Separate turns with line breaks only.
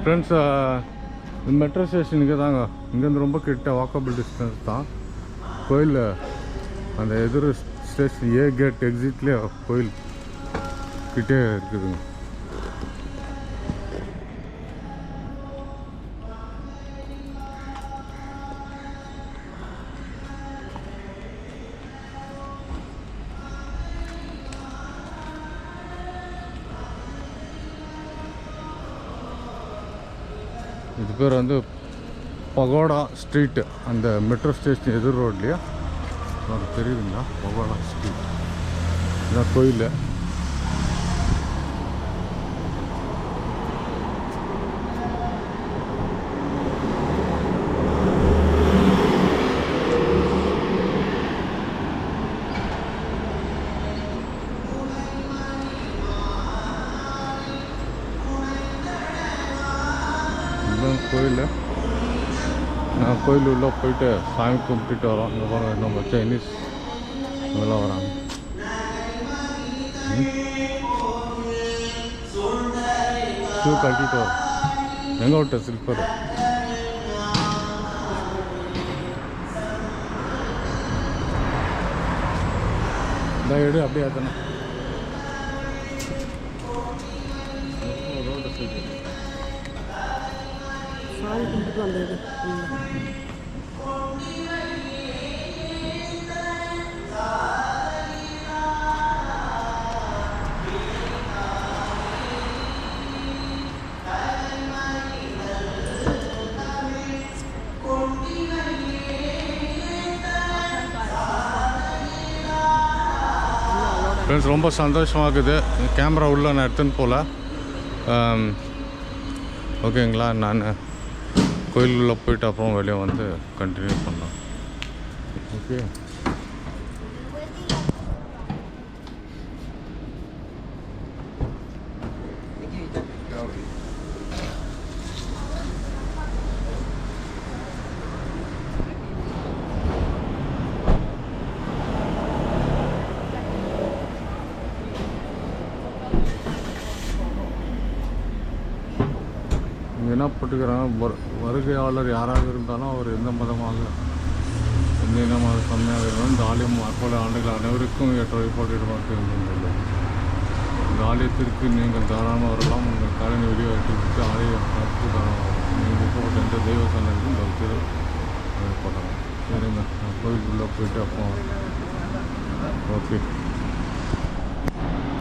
Friends, metro ஸ்டேஷனுக்கு தாங்க. இங்கேருந்து ரொம்ப கிட்ட வாக்கபிள் டிஸ்டன்ஸ் தான். கோயில் அந்த எதிர் ஸ்டேஷன் ஏ கேட் எக்ஸிட்லேயே கோயில் கிட்டே இருக்குதுங்க. இது பேர் வந்து பகோடா ஸ்ட்ரீட்டு. அந்த மெட்ரோ ஸ்டேஷன் எதிர் ரோட்லையா உங்களுக்கு தெரியுதுங்களா? பகோடா ஸ்ட்ரீட் இதுதான் கோயில். கோயில் நான் கோயில் உள்ளே போயிட்டு சாமி கும்பிட்டுட்டு வரோம். இங்கே போகிற நம்ம சைனீஸ் இதெல்லாம் வராங்க. ஷூ கட்டிட்டு வரோம். எங்கே விட்ட ஸ்லிப்பர் இந்த எடு அப்படியே தானே ரோடு சைடு
சாமி கும்பிட்டு வந்தது.
ஃப்ரெண்ட்ஸ், ரொம்ப சந்தோஷமாகுது. கேமரா உள்ளே நான் எடுத்துன்னு போகல. ஓகேங்களா, நான் கோயிலுக்குள்ளே போயிட்டு அப்புறம் வெளியே வந்து கண்டினியூ பண்ணலாம். ஓகே, என்ன போட்டுக்கிறாங்க, வருகையாளர் யாராக இருந்தாலும் அவர் எந்த மதமாக எந்த இனமாக செம்மையாக இருந்தாலும் இந்த ஆலயம் 40 ஆண்டுகள் அனைவருக்கும் ஏற்ற வழிபாடு இருந்துள்ளது. இந்த ஆலயத்திற்கு நீங்கள் தாராளமாக வரலாம். உங்கள் காலையை வெளியே வைத்து ஆலயம் தாராளமாக நீங்கள் விருப்பப்பட்ட எந்த தெய்வ சன்னதிக்கும் பக்தர்கள் வழிபடலாம். சரிங்க, நான் கோயிலுக்குள்ளே போயிட்டு அப்போ ஓகே.